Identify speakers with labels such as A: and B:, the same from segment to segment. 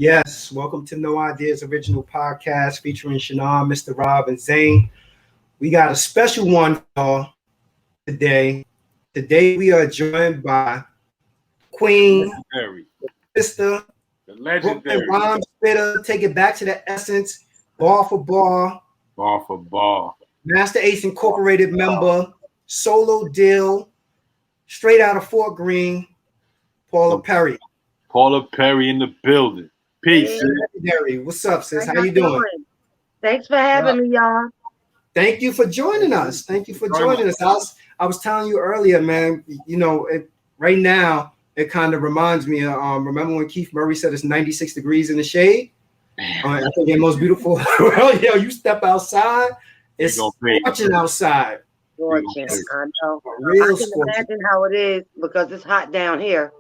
A: Yes, welcome to No Ideas Original Podcast featuring Shannon, Mr. Rob, and Zane. We got a special one for y'all today. Today we are joined by Queen,
B: Legendary.
A: Sister,
B: The
A: Brooklyn
B: legendary.
A: Rhyme Spitter, take it back to the essence, bar for bar,
B: Bar for bar.
A: Masta Ace Incorporated member, solo deal, straight out of Fort Greene, Paula Perry.
B: Paula Perry in the building. Peace.
C: Hey,
A: Legendary. What's up, sis?
C: how
A: How you
C: y'all
A: doing?
C: Thanks for having me, y'all.
A: Thank you for joining us. Thank you for joining us. I was telling you earlier, man. You know, right now it kind of reminds me. Remember when Keith Murray said it's 96 degrees in the shade? I think the most beautiful. Well, you step outside, it's scorching outside.
C: Scorching, I know.
A: Real
C: I can
A: scorching.
C: imagine how it is because it's hot down here.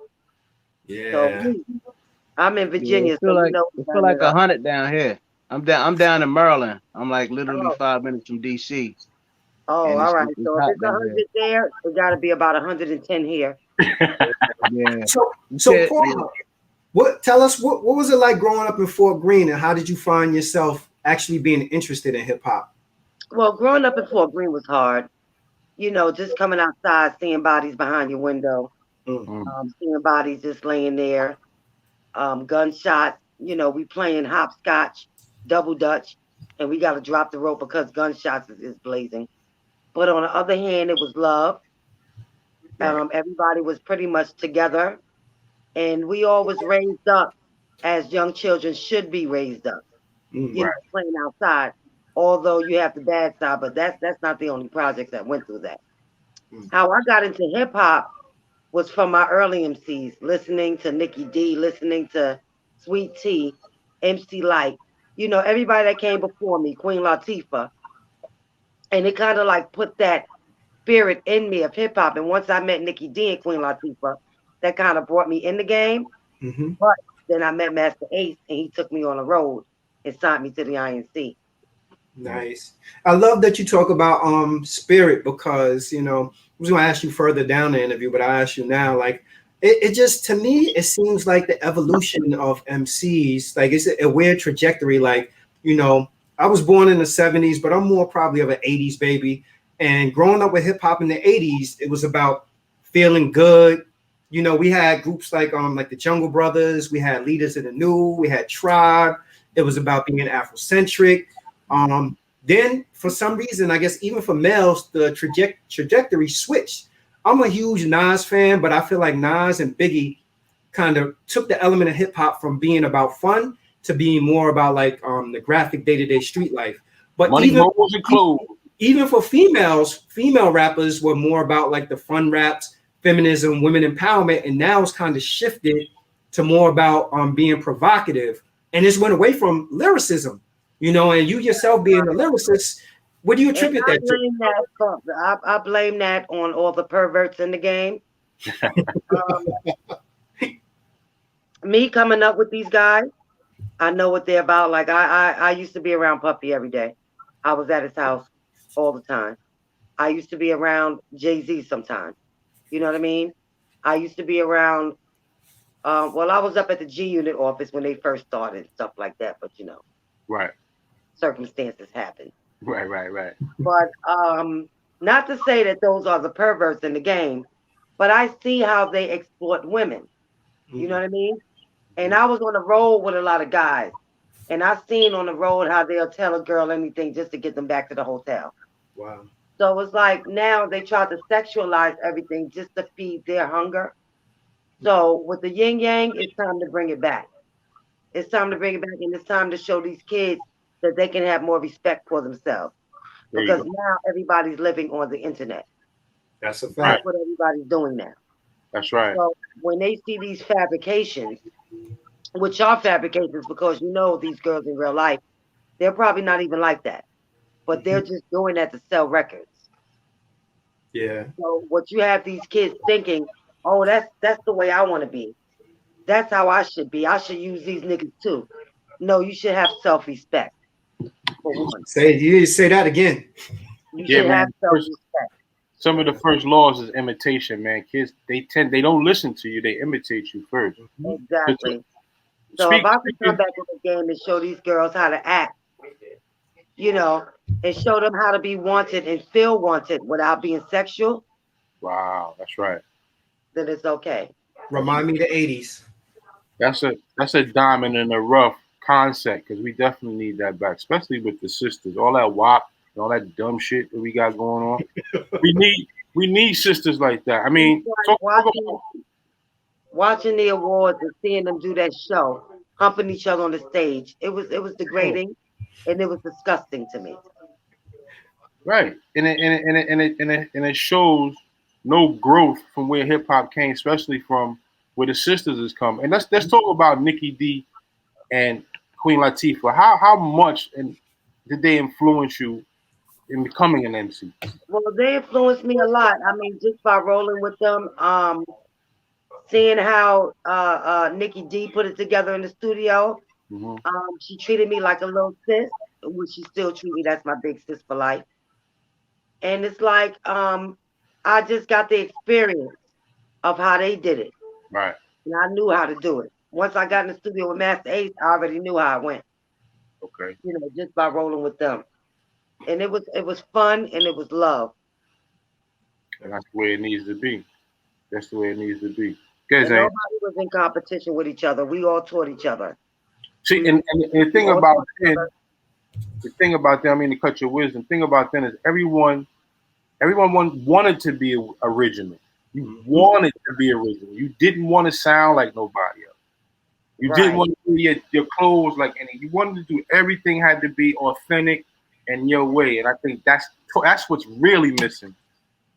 A: Yeah.
C: So I'm in Virginia,
D: it feel
C: so
D: like
C: you know
D: it feel like 100 down here. I'm down in Maryland. I'm like literally 5 minutes from DC.
C: Oh,
D: And
C: all right.
D: it's
C: So if
D: hot
C: it's
D: down
C: 100 there, it got to be about 110 here.
D: Yeah.
A: So Paula, tell us what was it like growing up in Fort Greene, and how did you find yourself actually being interested in hip hop?
C: Well, growing up in Fort Greene was hard. You know, just coming outside, seeing bodies behind your window, seeing bodies just laying there, gunshots. You know, we playing hopscotch, double dutch, and we got to drop the rope because gunshots is blazing. But on the other hand, it was love.
A: Right.
C: Everybody was pretty much together, and we all was raised up as young children should be raised up. You know, playing outside. Although you have the bad side, but that's not the only projects that went through that. How I got into hip hop was from my early MCs, listening to Nikki D, listening to Sweet T, MC Light. You know, everybody that came before me, Queen Latifah, and it kind of like put that spirit in me of hip hop. And once I met Nikki D and Queen Latifah, that kind of brought me in the game. But then I met Masta Ace, and he took me on the road and signed me to the INC.
A: Nice. I love that you talk about spirit, because I was going to ask you further down the interview, but I ask you now. Like, it just, to me, it seems like the evolution of MCs, like it's a weird trajectory. Like, I was born in the 70s, but I'm more probably of an 80s baby. And growing up with hip hop in the 80s, it was about feeling good. We had groups like the Jungle Brothers, we had Leaders of the New, we had Tribe. It was about being Afrocentric. Then for some reason, I guess even for males, the trajectory switched. I'm a huge Nas fan, but I feel like Nas and Biggie kind of took the element of hip hop from being about fun to being more about like the graphic day-to-day street life. But even for female rappers were more about like the fun raps, feminism, women empowerment, and now it's kind of shifted to more about being provocative. And this went away from lyricism. And you yourself being a lyricist, what do you attribute that to?
C: I blame that on all the perverts in the game. Me coming up with these guys, I know what they're about. Like I used to be around Puffy every day. I was at his house all the time. I used to be around Jay-Z sometimes. You know what I mean? I used to be around. I was up at the G Unit office when they first started, stuff like that. But
B: right.
C: Circumstances happen.
B: Right.
C: But not to say that those are the perverts in the game, but I see how they exploit women. You know what I mean? And I was on the road with a lot of guys, and I seen on the road how they'll tell a girl anything just to get them back to the hotel.
A: Wow.
C: So it's like now they try to sexualize everything just to feed their hunger. So with the yin yang, it's time to bring it back. It's time to bring it back, and it's time to show these kids that they can have more respect for themselves. Because now everybody's living on the internet.
A: That's a fact.
C: That's what everybody's doing now.
B: That's right.
C: So when they see these fabrications, which are fabrications because these girls in real life, they're probably not even like that. But they're just doing that to sell records.
A: Yeah.
C: So what you have these kids thinking, oh, that's the way I want to be. That's how I should be. I should use these niggas too. No, you should have self-respect.
A: You need to say that again.
C: You should have self-respect.
B: Some of the first laws is imitation, man. Kids, they don't listen to you. They imitate you first.
C: Exactly. So if I could come
B: speaking.
C: back in the game and show these girls how to act, you know, and show them how to be wanted and feel wanted without being sexual,
B: Wow, that's right.
C: then it's okay.
A: Remind me of the '80s.
B: That's a diamond in the rough concept because we definitely need that back, especially with the sisters. All that WAP and all that dumb shit that we got going on. We need sisters like that. I mean,
C: It's like
B: talk about
C: watching the awards and seeing them do that show, humping each other on the stage. It was degrading and it was disgusting to me.
B: right, and it shows no growth from where hip hop came, especially from where the sisters has come. And let's talk about Nikki D and Queen Latifah. How much and did they influence you in becoming an MC?
C: Well, they influenced me a lot. I mean, just by rolling with them, seeing how Nikki D put it together in the studio.
B: Hmm.
C: She treated me like a little sis, which she still treat me. That's my big sis for life. And it's like I just got the experience of how they did it,
B: Right.
C: and I knew how to do it. Once I got in the studio with Masta Ace, I already knew how it went.
B: Okay.
C: You know, just by rolling with them, and it was fun and it was love.
B: And that's the way it needs to be. That's the way it needs to be. Okay,
C: And
B: Zane.
C: nobody was in competition with each other. We all taught each other.
B: See, and the thing
C: All
B: about
C: taught each
B: them,
C: other.
B: the thing about them, I mean, to cut your wisdom. The thing about them is everyone wanted to be original. You wanted to be original. You didn't want to sound like nobody else. You didn't
C: Right.
B: want to do your clothes like any. You wanted to do everything had to be authentic and your way. And I think that's what's really missing.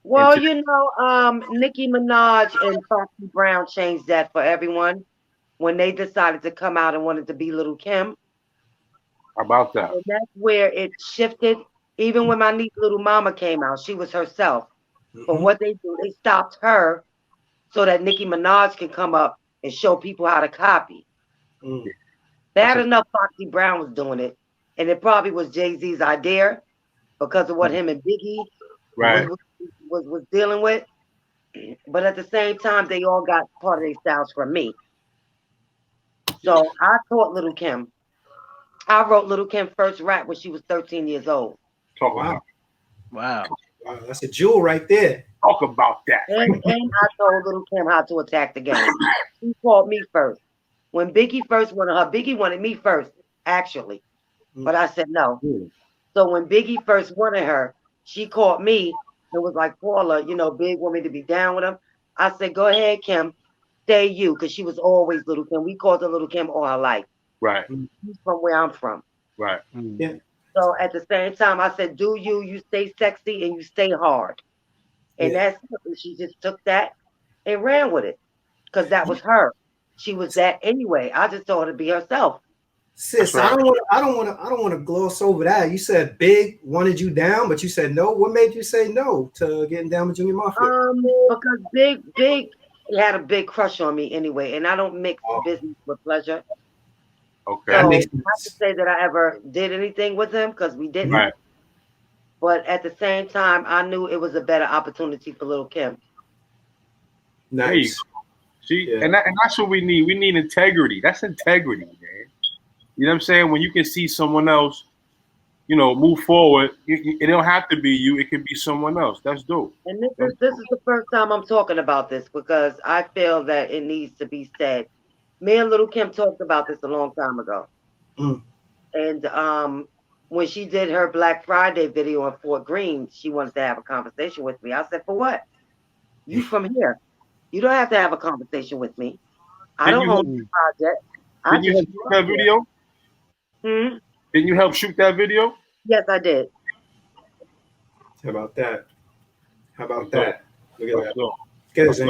C: Well,
B: today.
C: Nicki Minaj and Foxy Brown changed that for everyone when they decided to come out and wanted to be Little Kim.
B: How about that?
C: And that's where it shifted. Even when my niece Little Mama came out, she was herself. But what they do, they stopped her so that Nicki Minaj can come up and show people how to copy.
A: Mm.
C: Bad enough Foxy Brown was doing it, and it probably was Jay-Z's idea because of what him and Biggie
B: Right.
C: was dealing with. But at the same time, they all got part of their styles from me. So I taught Little Kim. I wrote Little Kim's first rap when she was 13 years old.
B: Talk
A: Wow.
B: about
D: Wow.
A: Wow, that's a jewel right there.
B: talk about that.
C: And I told Little Kim how to attack the game. She called me first. When Biggie first wanted her, Biggie wanted me first, actually. But I said no. So when Biggie first wanted her, she called me and was like, Paula, Big want me to be down with him. I said, go ahead, Kim. Stay you, because she was always Little Kim. We called her Little Kim all her life.
B: Right.
C: She's from where I'm from.
B: Right.
A: Yeah.
C: So at the same time, I said, do you stay sexy and you stay hard. And that's it. She just took that and ran with it because that was her. She was that anyway. I just told her to be herself.
A: Sis,
B: Right.
A: I don't want to gloss over that. You said Big wanted you down, but you said no. What made you say no to getting down with Junior Mafia?
C: Because Big had a big crush on me anyway, and I don't mix business with pleasure.
B: Okay.
C: So
A: makes
C: not to say that I ever did anything with him because we didn't.
B: Right.
C: But at the same time, I knew it was a better opportunity for Little Kim.
B: There you
A: Nice.
B: go. See, and that's what we need. We need integrity. That's integrity, man. You know what I'm saying? When you can see someone else, move forward, it don't have to be you. It can be someone else. That's dope.
C: And this is the first time I'm talking about this because I feel that it needs to be said. Me and Little Kim talked about this a long time ago. And when she did her Black Friday video in Fort Greene, she wanted to have a conversation with me. I said, for what? You from here. You don't have to have a conversation with me. I don't own the project.
B: Didn't you help shoot that video? Didn't you help shoot that video?
C: Yes, I did.
A: How about that? Look at
B: Let's
A: that.
B: go.
A: Get it, Zane.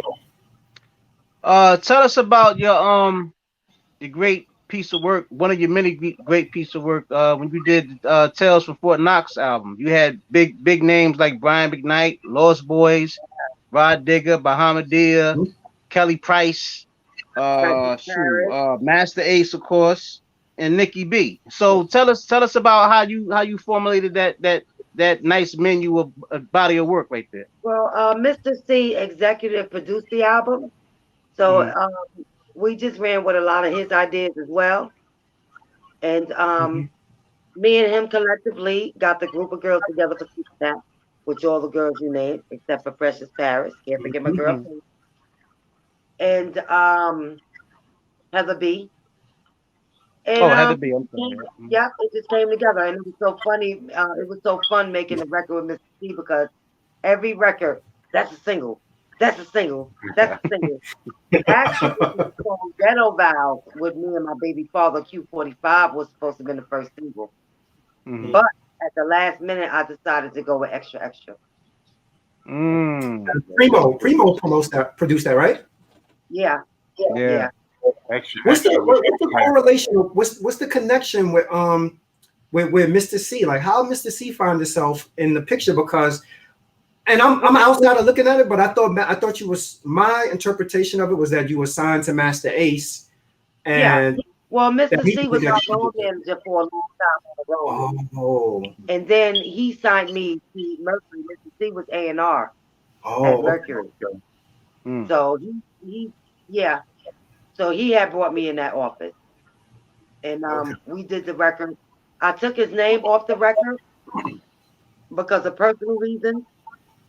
D: Tell us about your great piece of work. One of your many great piece of work. When you did Tales from Fort Knox album, you had big names like Brian McKnight, Lost Boys, Rod Digger, Bahamadia, Kelly Price, Masta Ace, of course, and Nikki B. So tell us about how you formulated that nice menu of body of work right there.
C: Well, Mr. C executive produced the album. So we just ran with a lot of his ideas as well. And
A: Mhm.
C: me and him collectively got the group of girls together for Super Snap, which all the girls you named, except for Precious Paris. Can't forget my girl.
D: Mhm.
C: And Heather B. And
D: Oh, Heather B. I'm sorry.
C: yeah, it just came together, and it was so funny. It was so fun making the record with Mr. C because every record, that's a single, that's a single, that's a single. Actually, the song Ghetto Vows with me and my baby father Q45 was supposed to be the first single,
D: Mm-hmm.
C: but at the last minute, I decided to go with Extra Extra.
D: Mm.
A: Primo produced that, right?
C: Yeah,
D: Yeah.
C: yeah.
B: Extra,
A: What's the
B: extra.
A: what's the correlation? What's the connection with Mr. C? Like how Mr. C found himself in the picture? Because and I'm outside of looking at it, but I thought you was my interpretation of it was that you were signed to Masta Ace
C: Yeah.
A: and
C: Well,
A: that
C: Mr.
A: he
C: C was our road manager for a long time on the road.
A: Oh,
C: And then he signed me to Mercury. Mr. C was A&R at
A: oh,
C: Mercury.
B: Okay.
D: Mm.
C: So yeah. So he had brought me in that office. And
A: okay.
C: we did the record. I took his name off the record because of personal reasons.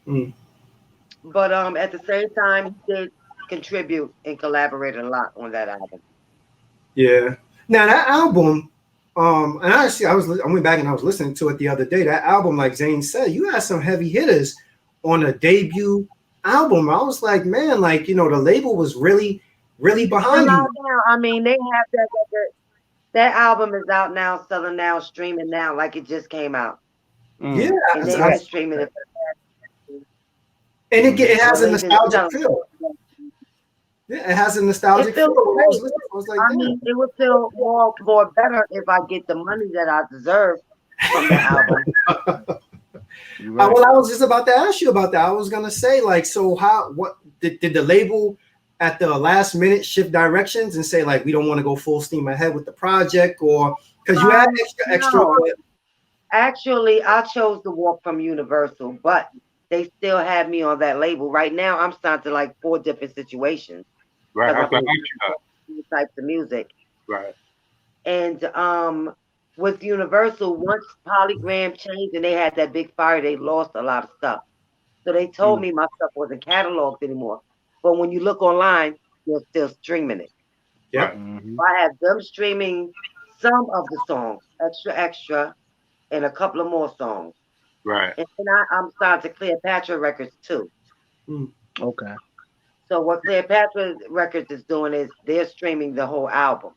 A: Mm,
C: But at the same time, he did contribute and collaborate a lot on that album.
A: yeah. Now that album, and actually I went back and I was listening to it the other day. That album, like Zane said, you had some heavy hitters on a debut album. I was like, man, like the label was really
C: Still
A: behind
C: out
A: you.
C: now. I mean, they have that record. That album is out now, selling now, streaming now, like it just came out.
A: Yeah,
D: Mm.
C: And they've
A: I-
C: been streaming it.
A: and it
C: Well,
A: has a
C: they've been
A: nostalgic
C: selling
A: feel.
C: it.
A: Yeah, it has a
C: It
A: nostalgic feel.
C: feels
A: When I was
C: great.
A: listening, I was like,
C: I
A: damn.
C: mean, it would feel more better if I get the money that I deserve from the album.
D: You're right.
A: Well, I was just about to ask you about that. I was gonna say, like, so what did the label at the last minute shift directions and say like we don't want to go full steam ahead with the project, or because you had extra.
C: No, actually, I chose to walk from Universal, but they still have me on that label. Right now, I'm signed to like 4 different situations
B: Right.
C: because I'm
B: Okay. I
C: doing
B: got you.
C: different types of music.
B: Right.
C: And with Universal, once Polygram changed and they had that big fire, they lost a lot of stuff. So they told
D: Mm.
C: me my stuff wasn't cataloged anymore. But when you look online, they're still streaming it.
A: Yep.
B: Right.
D: Mm-hmm.
C: I have them streaming some of the songs, extra, extra, and a couple of more songs.
B: Right.
C: And then I'm signed to Cleopatra Records too.
A: Mm.
D: Okay.
C: So what Cleopatra Records is doing is they're streaming the whole album.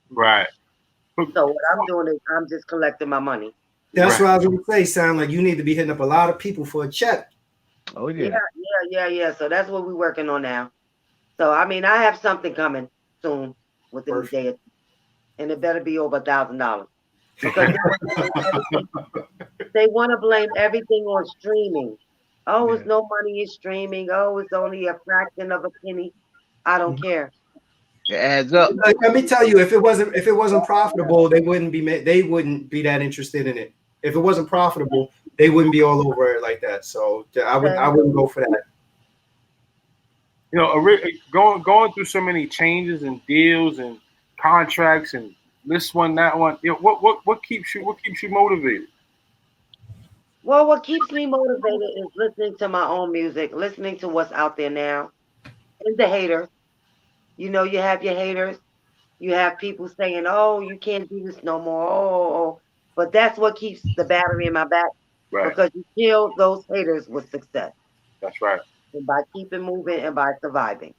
B: Right.
C: So what I'm doing is I'm just collecting my money.
A: That's
B: Right.
A: what I was gonna say. Sound like you need to be hitting up a lot of people for a check.
D: Oh
C: Yeah,
D: yeah.
C: yeah. So that's what we're working on now. So I mean, I have something coming soon within a
A: Perfect.
C: day, and it better be over $1,000 because they want to blame everything on streaming. Oh, it's
D: Yeah.
C: no money in streaming. Oh, it's only a fraction of a penny. I don't care.
D: It adds up.
A: Let me tell you, if it wasn't profitable, they wouldn't be that interested in it. If it wasn't profitable, they wouldn't be all over it like that. So I wouldn't go for that.
B: Going through so many changes and deals and contracts and this one, that one. What keeps you motivated?
C: Well, what keeps me motivated is listening to my own music, listening to what's out there now, and the haters. You have your haters. You have people saying, "Oh, you can't do this no more." Oh. But that's what keeps the battery in my back
B: Right.
C: because you kill those haters with success
B: That's right.
C: and by keeping moving and by surviving.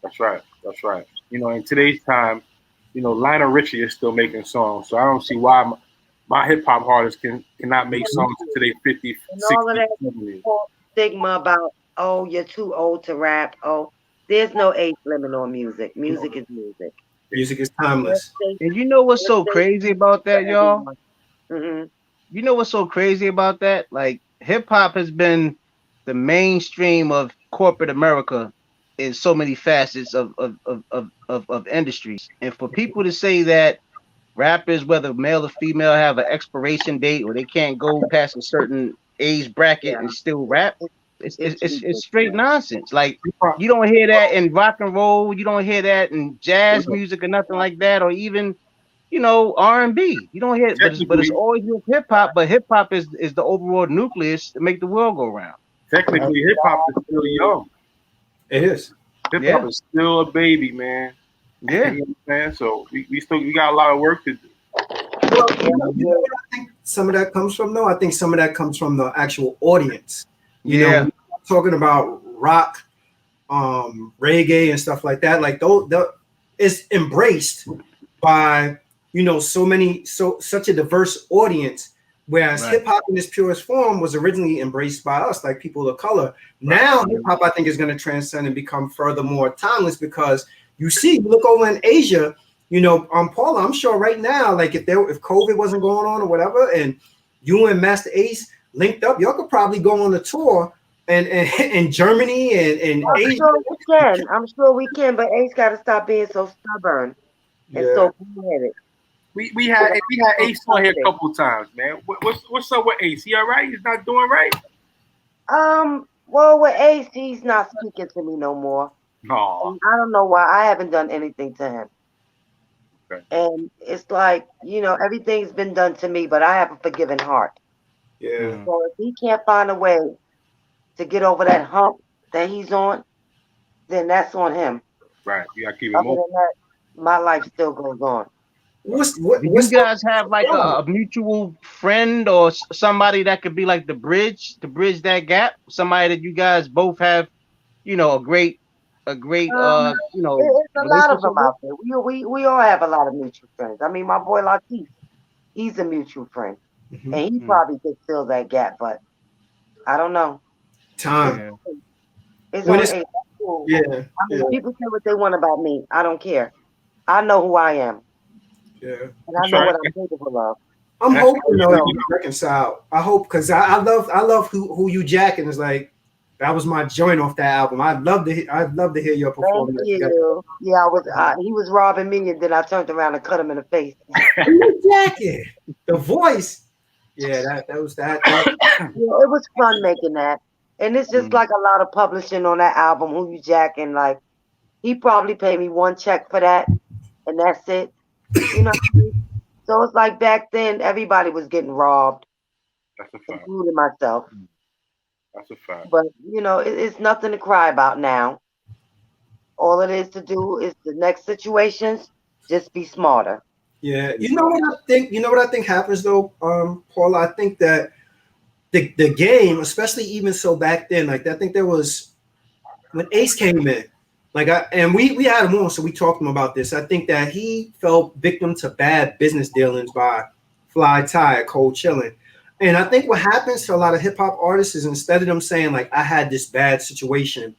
B: That's right. That's right. In today's time, Lionel Richie is still making songs, so I don't see why my hip hop artists cannot make songs until they 50,
C: And
B: 60,
C: all of that
B: 70.
C: false stigma about, oh, you're too old to rap. Oh, there's no age limit on music. Music is music.
A: Music is timeless.
D: And you know what's so crazy about that, y'all?
C: Mm-hmm.
D: You know what's so crazy about that? Like hip hop has been the mainstream of corporate America in so many facets of industries. And for people to say that rappers, whether male or female, have an expiration date or they can't go past a certain age bracket
C: Yeah.
D: and still rap,
C: It's
D: It's straight
C: ridiculous.
D: nonsense. Like
B: Hip hop,
D: you don't hear that in rock and roll. You don't hear that in jazz music or nothing like that, or even R&B. You don't hear it, but it's
B: technically,
D: always with hip hop. But hip hop is the overall nucleus to make the world go round.
B: technically, hip hop is still
C: Exactly.
B: young.
A: It is.
B: Hip hop
D: Yeah,
B: is still a baby, man.
D: yeah.
B: You know what I'm saying? So we got a lot of work to do.
A: Well,
C: Yeah,
A: you know what I think some of that comes from, though? I think some of that comes from the actual audience. When
D: Yeah,
A: you're talking about rock, reggae, and stuff like that, like those, it's embraced by such a diverse audience. Whereas
D: right.
A: hip hop in its purest form was originally embraced by us, like people of color. Now hip hop, I think, is going to transcend and become furthermore timeless because you look over in Asia, Paula, I'm sure right now, like if COVID wasn't going on or whatever, and you and Masta Ace linked up, y'all could probably go on a tour and Germany and
C: I'm
A: Asia.
C: sure we can. I'm sure we can, but Ace got to stop being so stubborn and
A: Yeah.
C: so hard-headed.
B: We had Ace on here a couple of times, man. What's up with Ace? He all right? He's not doing right?
C: Well, with Ace, he's not speaking to me no more.
B: No.
C: And I don't know why. I haven't done anything to him.
B: Okay.
C: And it's like, everything's been done to me, but I have a forgiving heart.
A: Yeah.
C: So if he can't find a way to get over that hump that he's on, then that's on him.
B: Right. You gotta keep it
C: Other
B: moving.
C: than that, my life still goes on.
D: Do you
A: What's
D: guys have like
A: wrong?
D: a mutual friend or somebody that could be like the bridge to bridge that gap? Somebody that you guys both have, a great
C: Um, it's a lot of
D: relationship
C: them
D: with?
C: out there. We all have a lot of mutual friends. I mean, my boy Latif, he's a mutual friend,
A: Mhm.
C: and he
D: Mm,
C: probably could fill that gap, but I don't know. It's
A: Time.
D: yeah.
C: it's
A: When
C: on
A: it's
C: Ace. That's cool.
A: yeah,
C: I
A: yeah,
C: mean, people say what they want about me. I don't care. I know who I am,
A: yeah.
C: and I
B: That's
C: know
B: right.
C: what I'm capable of.
A: I'm
B: And that's
A: hoping
B: how
A: though that
C: So
A: we can reconcile. I hope because I love who you jacking is like that was my joint off that album. I'd love to hear your
C: thank
A: performing that together.
C: you. Yeah, he was robbing me, and then I turned around and cut him in the face.
A: Who you jacking? The voice. Yeah, that was that.
C: Yeah, it was fun making that. And it's just
D: Mm,
C: like a lot of publishing on that album, Who You Jacking. Like, he probably paid me one check for that, and that's it. You know what I mean? So it's like back then, everybody was getting robbed,
B: That's a fact.
C: including myself.
B: That's a fact.
C: But, it's nothing to cry about now. All it is to do is the next situations, just be smarter.
A: Yeah,
C: You
A: you know
C: know?
A: what I think. You know what I think happens though, Paula. I think that the game, especially even so back then, like I think there was when Ace came in, we had him on, so we talked to him about this. I think that he fell victim to bad business dealings by Fly Tie, Cold Chillin'. And I think what happens to a lot of hip hop artists is instead of them saying like I had this bad situation,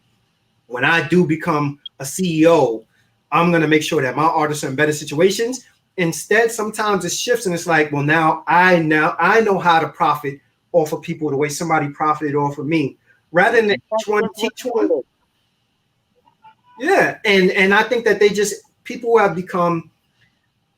A: when I do become a CEO, I'm gonna make sure that my artists are in better situations. Instead, sometimes it shifts and it's like, well, now I know how to profit off of people the way somebody profited off of me, rather than
C: That's
A: each one
C: just what
A: teach
C: it
A: one.
C: is.
A: Yeah, and I think that people have become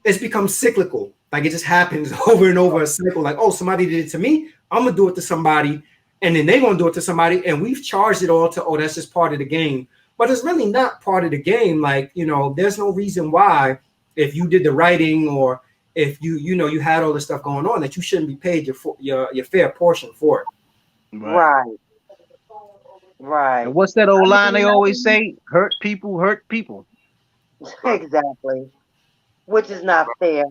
A: it's become cyclical. Like it just happens over and over a cycle. Like, oh, somebody did it to me, I'm gonna do it to somebody, and then they're gonna do it to somebody, and we've charged it all to that's just part of the game. But it's really not part of the game. Like, there's no reason why if you did the writing or if you had all this stuff going on that you shouldn't be paid your fair portion for it.
D: right.
C: Right,
D: And
C: right.
D: what's that old
C: I
D: line they always
C: mean,
D: say? Hurt people, hurt people.
B: Right.
C: exactly. Which is not fair,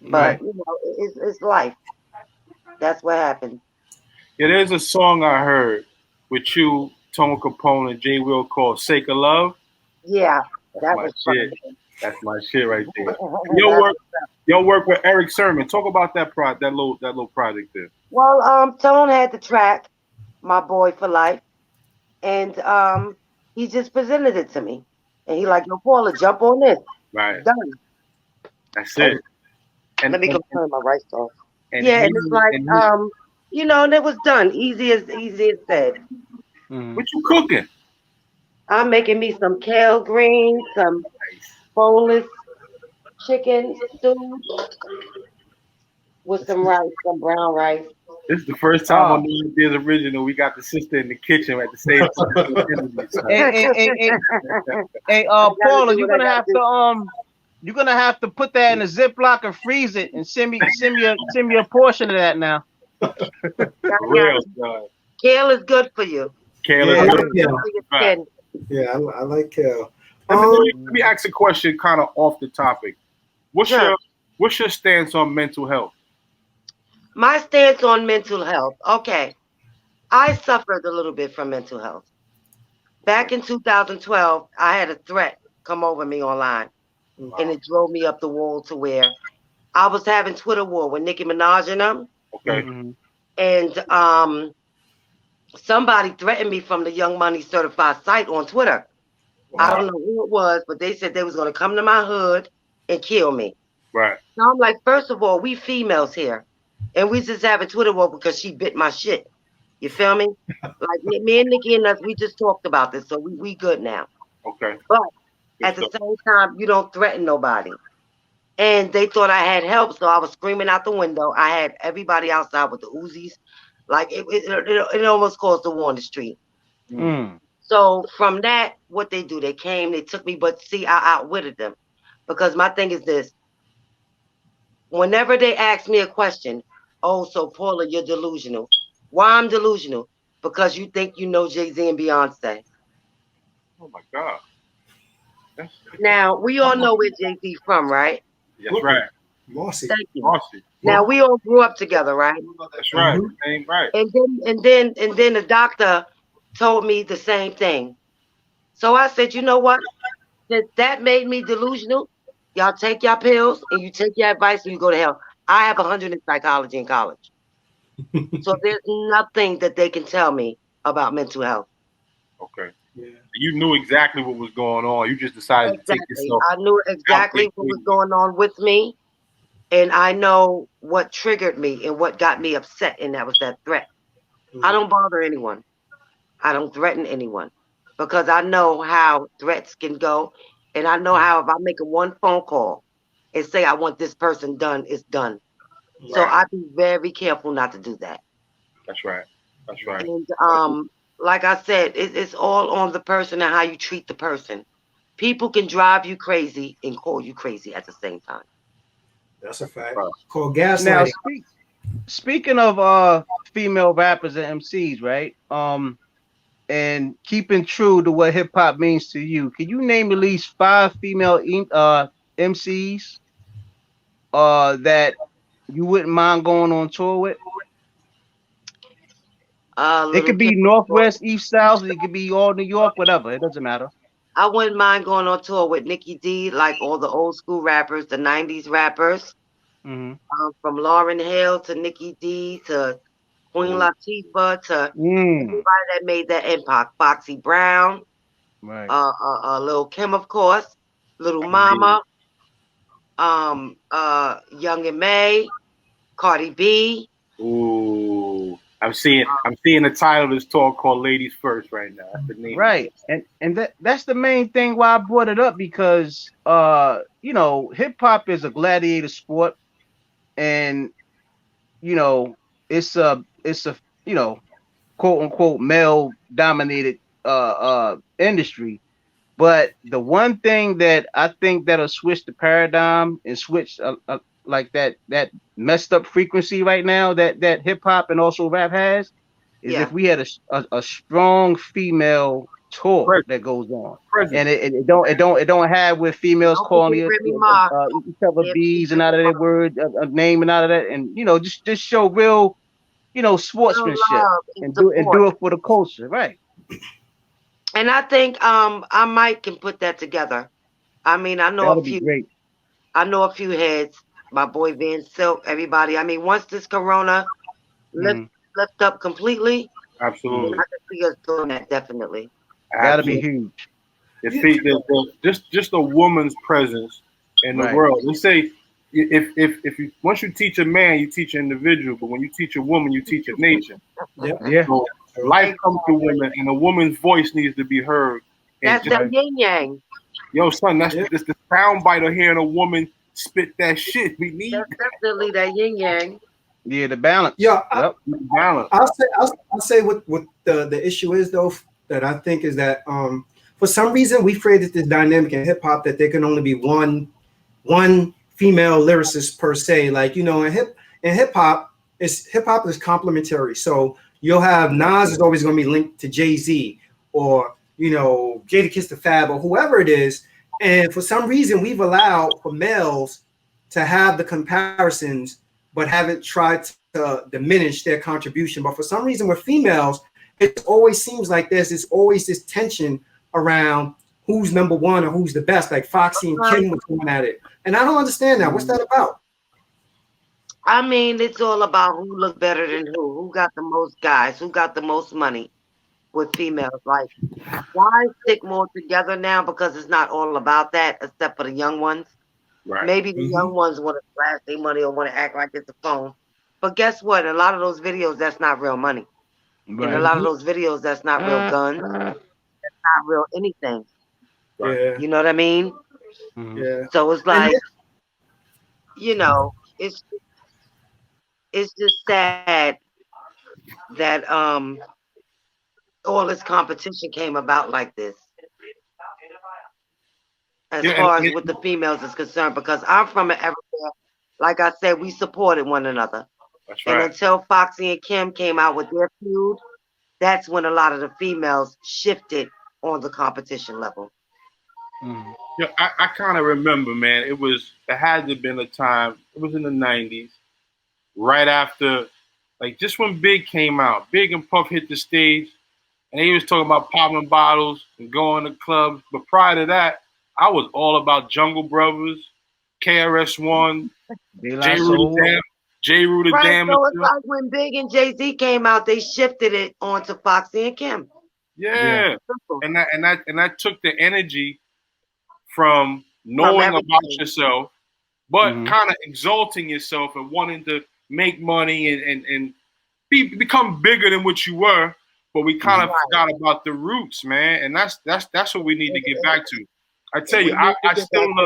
C: but,
D: Right.
C: it's life. That's what happens.
B: Yeah, there's a song I heard with you, Tone Capone, and Jay Will called "Sake of Love."
C: Yeah,
B: That's
C: that
B: my
C: was
B: shit.
C: fun.
B: That's my shit right there. Your
C: That's
B: work, your work with Eric Sermon. Talk about that little project there.
C: Well, Tone had the track, My Boy for Life, and he just presented it to me. And he like, yo, Paula, jump on this.
B: Right.
C: Done.
B: That's
C: And
B: it. And
C: let me
B: and
C: go turn my rice off.
B: and
C: Yeah,
B: he
C: and it's like,
B: and he,
C: and it was done. Easy as said.
D: Mm,
B: what you cooking?
C: I'm making me some kale greens, some boneless chicken stew with some rice, some brown rice.
B: This is the first time on New Year's original we got the sister in the kitchen at the same time.
D: Hey, Paula, you're gonna have to put that in a Ziploc and freeze it, and send me a portion of that now.
B: Real son.
C: Kale is good for you.
B: Kale
A: Yeah,
B: is
A: I
B: good.
A: like kale.
B: Right.
A: Yeah, I like kale.
B: Let me ask a question, kind of off the topic. What's your stance on mental health?
C: My stance on mental health. Okay, I suffered a little bit from mental health. Back in 2012, I had a threat come over me online, and it drove me up the wall to where I was having Twitter war with Nicki Minaj and them.
B: Okay.
C: And somebody threatened me from the Young Money Certified site on Twitter. Wow. I don't know who it was, but they said they was going to come to my hood and kill me.
B: Right.
C: So I'm like, first of all, we females here, and we just have a Twitter war because she bit my shit. You feel me? Like me and Nikki and us, we just talked about this, so we good now.
B: Okay.
C: But at the same time, you don't threaten nobody. And they thought I had help, so I was screaming out the window. I had everybody outside with the Uzis. Like it almost caused a war on the street. So from that, what they do, they came, they took me, but see, I outwitted them. Because my thing is this. Whenever they ask me a question, oh, so Paula, you're delusional. Why I'm delusional? Because you think you know Jay-Z and Beyonce.
B: Oh my God.
C: Now, we all know where Jay-Z from, right?
B: That's right.
A: Mossy.
C: Thank you.
B: Mossy.
C: Now we all grew up together, right?
B: That's right. Right.
C: And then the doctor told me the same thing. So I said, you know what? That made me delusional. Y'all take your pills and you take your advice and you go to hell. I have 100 in psychology in college. So there's nothing that they can tell me about mental health.
B: Okay. Yeah. You knew exactly what was going on. You just decided to take yourself.
C: I knew exactly what was going on with me. And I know what triggered me and what got me upset. And that was that threat. I don't bother anyone. I don't threaten anyone. Because I know how threats can go. And I know how if I make a one phone call and say I want this person done, it's done. Right. So I be very careful not to do that.
B: That's right. That's right.
C: And like I said, it's all on the person and how you treat the person. People can drive you crazy and call you crazy at the same time.
A: That's a fact. Called gaslighting.
D: Now, speaking of female rappers and MCs, right? And keeping true to what hip hop means to you, can you name at least 5 female MCs that you wouldn't mind going on tour with? It could be Northwest, East, South. It could be all New York, whatever. It doesn't matter.
C: I wouldn't mind going on tour with Nikki D, like all the old school rappers, the 90s rappers. From Lauryn Hill to Nikki D to Queen Latifah to everybody that made that impact. Foxy Brown, right? Lil Kim, of course, Little Mama, Young and May, Cardi B.
B: Ooh, I'm seeing the title of this talk called "Ladies First" right now. That's the name.
D: Right, and that's the main thing why I brought it up, because you know, hip hop is a gladiator sport, and you know, it's a you know, quote unquote male dominated industry. But the one thing that I think that'll switch the paradigm and switch like that messed up frequency right now that hip hop and also rap has is if we had a strong female tour that goes on, and it don't have with females calling each other bees and out of their word name and out of that, and you know, just show real, you know, sportsmanship and do it for the culture, right?
C: And I think I might can put that together. I mean, I know
D: That'll be great.
C: I know a few heads. My boy Van Silk, everybody. I mean, once this Corona lift up completely,
B: absolutely,
C: I can see us doing that definitely.
D: That'll be huge.
B: Just a woman's presence in the world. Let's say if you once you teach a man, you teach an individual, but when you teach a woman, you teach a nation.
D: Yeah.
B: So life comes to women, and a woman's voice needs to be heard.
C: That's that yin yang.
B: Yo, son, that's the sound bite of hearing a woman spit that shit. We need
C: that's definitely that yin yang.
D: Yeah, the balance.
A: Yeah,
D: Yep.
B: Balance.
A: I'll say what the issue is though, that I think is that for some reason we created this dynamic in hip hop that there can only be one female lyricist per se. Like, you know, in hip hop, hip hop is complementary. So you'll have Nas is always going to be linked to Jay-Z, or, you know, Jadakiss the Fab, or whoever it is. And for some reason we've allowed for males to have the comparisons but haven't tried to diminish their contribution. But for some reason with females, it always seems like there's always this tension around who's number one or who's the best. Like Foxy and Kim was going at it, and I don't understand that. What's that about?
C: I mean, it's all about who look better than who got the most guys, who got the most money with females. Like, why stick more together now? Because it's not all about that, except for the young ones.
B: Right.
C: Maybe the young ones want to flash their money or want to act like it's a phone. But guess what? A lot of those videos, that's not real money.
D: Right.
C: And a lot of those videos, that's not real guns. That's not real anything.
A: Yeah.
C: You know what I mean?
A: Yeah.
C: So it's like, you know, it's just sad that all this competition came about like this. As far as with the females is concerned, because I'm from an era where, like I said, we supported one another.
B: That's right.
C: And until Foxy and Kim came out with their feud, that's when a lot of the females shifted on the competition level.
B: Yeah, I kind of remember, man. It had to have been a time. It was in the '90s, right after, like, just when Big came out. Big and Puff hit the stage, and he was talking about popping bottles and going to clubs. But prior to that, I was all about Jungle Brothers, KRS-One, J. Rue the
C: Right,
B: Damn.
C: so it's like when Big and Jay-Z came out, they shifted it onto Foxy and Kim.
B: Yeah. And that took the energy from knowing about yourself, but kind of exalting yourself and wanting to make money and become bigger than what you were. But we kind of forgot about the roots, man. And that's what we need to get back to. I tell you, I still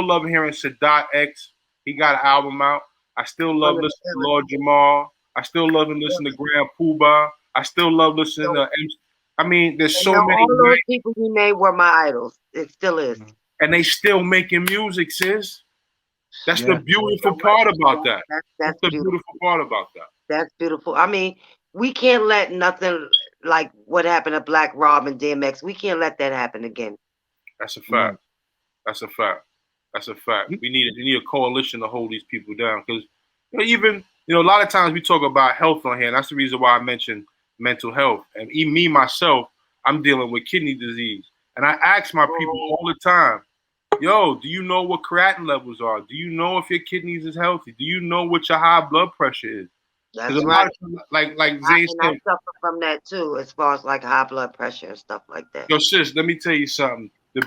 B: love hearing Sadat X. He got an album out. I still love listening to Lord Jamal. I still love listening to Grand Poobah. I still love listening to I mean, there's so many.
C: All those people he made were my idols. It still is.
B: And they still making music, sis. That's the beautiful part about that. That's the beautiful part about that.
C: That's beautiful. I mean, we can't let nothing like what happened to Black Rob and DMX. We can't let that happen again.
B: That's a fact. That's a fact. That's a fact. We need a coalition to hold these people down, because even a lot of times we talk about health on here, and that's the reason why I mentioned mental health. And even me myself, I'm dealing with kidney disease, and I ask my people all the time, "Yo, do you know what creatinine levels are? Do you know if your kidneys is healthy? Do you know what your high blood pressure is?"
C: That's right.
B: Like Zane said,
C: I suffer from that too, as far as like high blood pressure and stuff like that.
B: Yo, sis, let me tell you something. The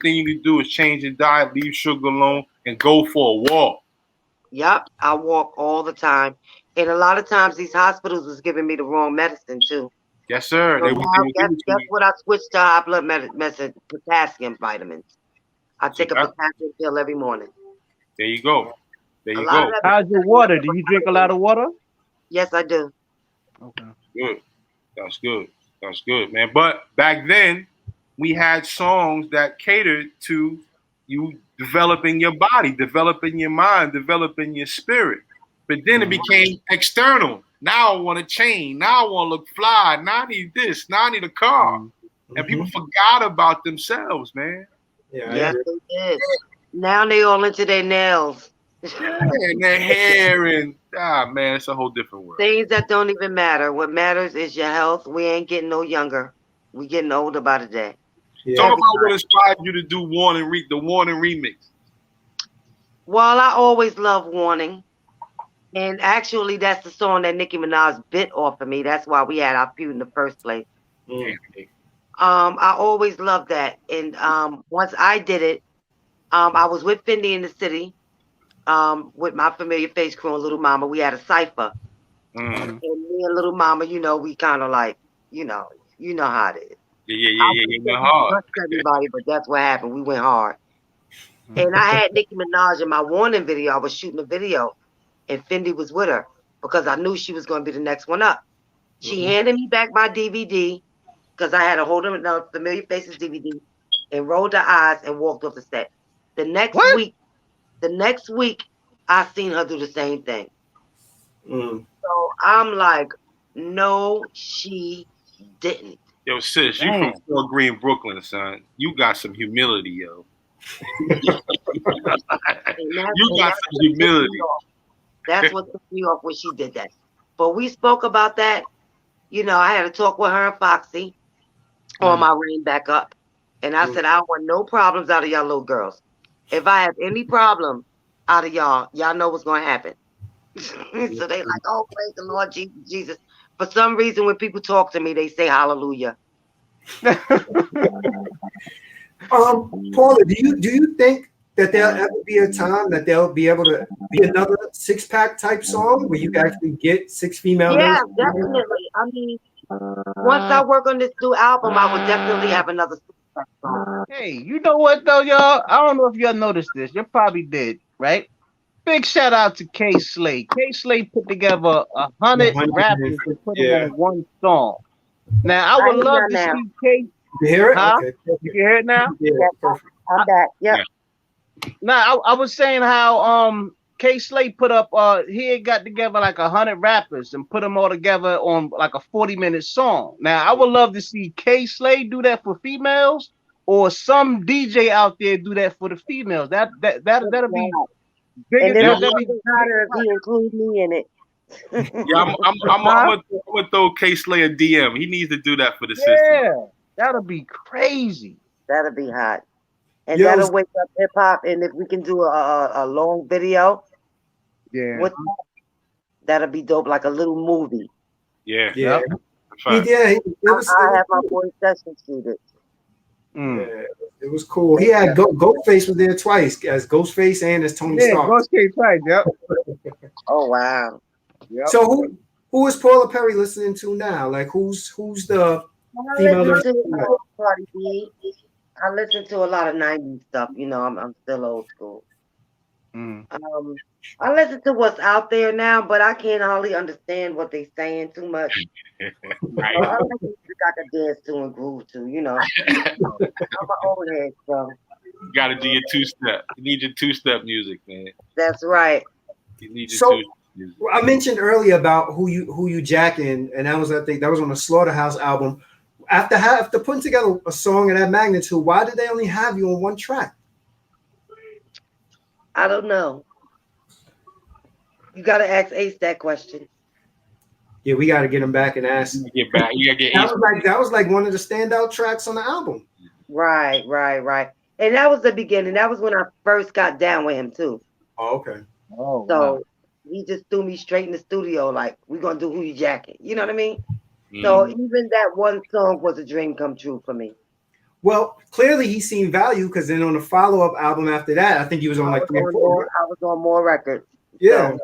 B: thing you can do is change your diet, leave sugar alone, and go for a walk.
C: Yep, I walk all the time. And a lot of times these hospitals was giving me the wrong medicine too.
B: Yes, sir.
C: So guess what? I switched to high blood medicine, potassium vitamins. I take a potassium pill every morning.
B: There you go. There you go.
D: How's your water? Do you drink a lot of water?
C: Yes, I do.
D: Okay.
B: Good. That's good. That's good, man. But back then, we had songs that catered to you developing your body, developing your mind, developing your spirit. But then it became external. Now I want a chain. Now I want to look fly. Now I need this. Now I need a car. And people forgot about themselves, man.
C: Yes, they did. Now they all into their nails.
B: And their hair and man, it's a whole different world.
C: Things that don't even matter. What matters is your health. We ain't getting no younger. We getting older by the day.
B: Talk about what inspired you to do the Warning remix.
C: Well, I always love Warning. And actually, that's the song that Nicki Minaj bit off of me. That's why we had our feud in the first place. I always loved that. And once I did it, I was with Fendi in the city, with my Familiar Face crew and Little Mama. We had a cipher. And me and Little Mama, we kind of like, you know how it is.
B: Yeah. Went hard.
C: Everybody, but that's what happened. We went hard. And I had Nicki Minaj in my Warning video. I was shooting a video. and Fendi was with her because I knew she was going to be the next one up. She handed me back my DVD because I had a hold of the Familiar Faces DVD and rolled her eyes and walked off the set. The next week, I seen her do the same thing. So I'm like, no, she didn't.
B: Yo, sis, you from Fort Greene, Brooklyn, son. You got some humility, yo. You got some humility.
C: That's what took me off when she did that. But we spoke about that. You know, I had a talk with her and Foxy on my reign back up. And I said, I don't want no problems out of y'all little girls. If I have any problem out of y'all know what's going to happen. So they like, oh, praise the Lord Jesus. For some reason, when people talk to me, they say hallelujah.
A: Paula, do you think that there'll ever be a time that they'll be able to be another 6-pack type song where you can actually get 6 female?
C: Yeah, definitely. I mean, once I work on this new album, I will definitely have another 6-pack song.
D: Hey, you know what though, y'all? I don't know if y'all noticed this. You probably did, right? Big shout out to K Slade. K Slade put together 100 rappers and put them on one song. Now I would love to see K.
A: You hear it?
D: Huh?
A: Okay,
D: you can hear it now?
A: Yeah, perfect.
C: I'm back. Yep.
D: Now I was saying how K Slade put up he had got together like 100 rappers and put them all together on like a 40-minute song. Now I would love to see K Slade do that for females or some DJ out there do that for the females. That'll be bigger.
C: And then it'll be harder if he include me in it.
B: Yeah, I'm gonna throw K Slay a DM. He needs to do that for the system.
D: Yeah, that'll be crazy.
C: That'll be hot. And that'll wake up hip hop. And if we can do a long video, that'll be dope, like a little movie.
B: Yeah.
A: Yeah.
C: I have my boy session shooted.
A: Yeah, it was cool. He had Ghostface was there twice as Ghostface and as Tony Stark.
D: Ghostface twice. Yep.
C: Oh wow.
A: Yep. So who is Paula Perry listening to now? Like who's the female?
C: Cardi B. I listen to a lot of 90s stuff. You know, I'm still old school. I listen to what's out there now, but I can't hardly understand what they're saying too much.
B: Right.
C: I like music I can dance to and groove to, you know. I'm an old head, so.
B: You gotta do your 2-step. You need your 2-step music, man.
C: That's right.
B: You need your 2-step music.
A: I mentioned earlier about who you jacking, and that was I think that was on the Slaughterhouse album. After putting together a song of that magnitude, why did they only have you on one track?
C: I don't know. You gotta ask Ace that question.
A: Yeah, we gotta get him back and ask.
B: Get back. You gotta get Ace.
A: That was like one of the standout tracks on the album.
C: Right. And that was the beginning. That was when I first got down with him too.
A: Oh, okay.
D: Oh,
C: so he just threw me straight in the studio, like, we're gonna do Who You Jacking. You know what I mean? So even that one song was a dream come true for me.
A: Well, clearly he's seen value because then on the follow-up album after that, I think he was on like 3 or 4.
C: I was on more records.
A: Yeah.
C: So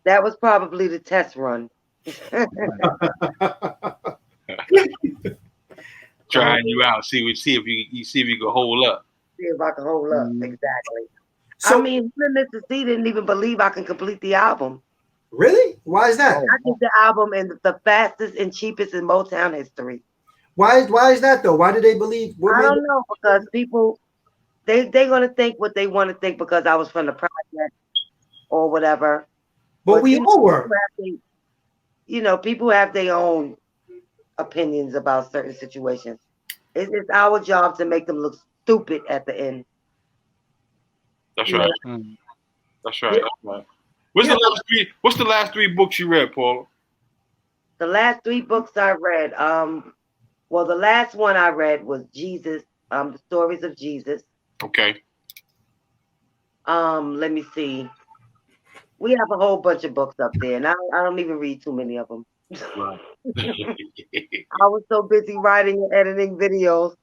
C: that was probably the test run.
B: Trying you out, see if you can hold up.
C: See if I can hold up. Exactly. So, I mean, Mr. C didn't even believe I can complete the album.
A: Really? Why is that?
C: I did the album in the fastest and cheapest in Motown history.
A: Why is that though? Why do they believe?
C: I don't know, because people they're gonna think what they want to think because I was from the project or whatever.
A: But we all were.
C: You know, people have their own opinions about certain situations. It's our job to make them look stupid at the end.
B: That's right. That's right. That's right. What's the last 3 books you read, Paula?
C: The last 3 books I read, well, the last one I read was Jesus, the stories of Jesus.
B: Okay.
C: Let me see. We have a whole bunch of books up there, and I don't even read too many of them.
B: Right.
C: I was so busy writing and editing videos.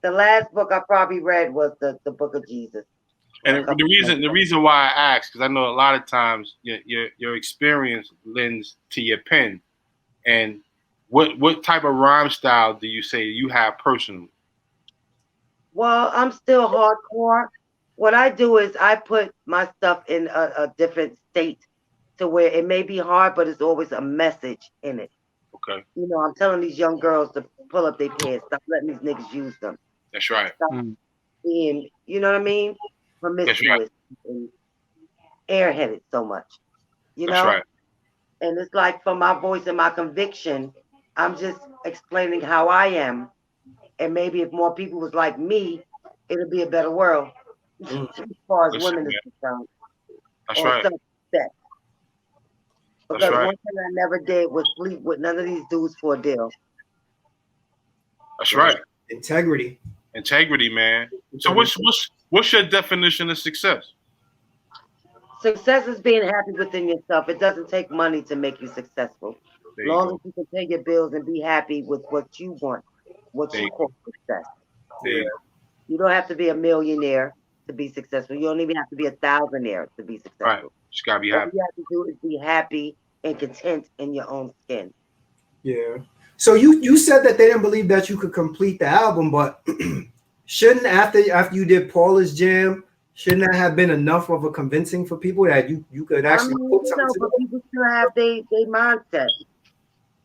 C: The last book I probably read was the Book of Jesus.
B: And the reason why I asked, because I know a lot of times your experience lends to your pen. And what type of rhyme style do you say you have personally?
C: Well, I'm still hardcore. What I do is I put my stuff in a different state to where it may be hard, but it's always a message in it.
B: Okay.
C: You know, I'm telling these young girls to pull up their pants, stop letting these niggas use them.
B: That's right.
C: Stop being, you know what I mean, promiscuous and airheaded so much. You
B: That's
C: know?
B: right.
C: And it's like for my voice and my conviction, I'm just explaining how I am. And maybe if more people was like me, it'll be a better world as far as
B: Listen,
C: women
B: man.
C: is concerned.
B: That's
C: Or
B: right.
C: self-respect.
B: That's
C: Because
B: right.
C: one thing I never did was sleep with none of these dudes for a deal.
B: That's right.
A: Integrity.
B: Integrity, man. So what's your definition of success?
C: Success is being happy within yourself. It doesn't take money to make you successful.
B: There
C: As
B: you
C: long
B: go.
C: as you can pay your bills and be happy with what you want, what
B: There
C: you
B: you
C: call success.
B: There you go.
C: You don't have to be a millionaire to be successful. You don't even have to be a thousandaire to be successful.
B: Right. Just gotta be
C: All
B: happy.
C: you have to do is be happy and content in your own skin.
A: Yeah. So you said that they didn't believe that you could complete the album, but shouldn't after you did Paula's Jam, shouldn't that have been enough of a convincing for people that you could actually put something
C: but people still have their mindset,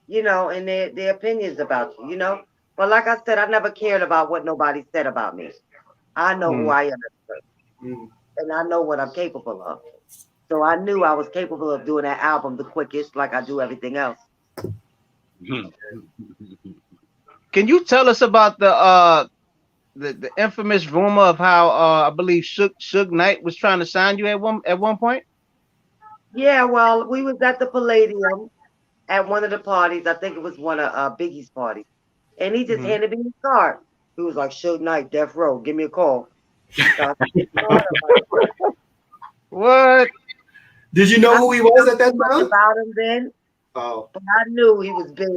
C: you know, and their opinions about you, you know. But like I said, I never cared about what nobody said about me. I know who I am as a person, and I know what I'm capable of. So I knew I was capable of doing that album the quickest, like I do everything else.
D: Can you tell us about the infamous rumor of how I believe Suge Knight was trying to sign you at one point?
C: Yeah, well, we was at the Palladium at one of the parties. I think it was one of Biggie's parties, and he just handed me his card. He was like, "Suge Knight, Death Row, give me a call." So
D: What?
A: Did you know who he was at that time?
C: About him then,
A: Oh,
C: but I knew he was big.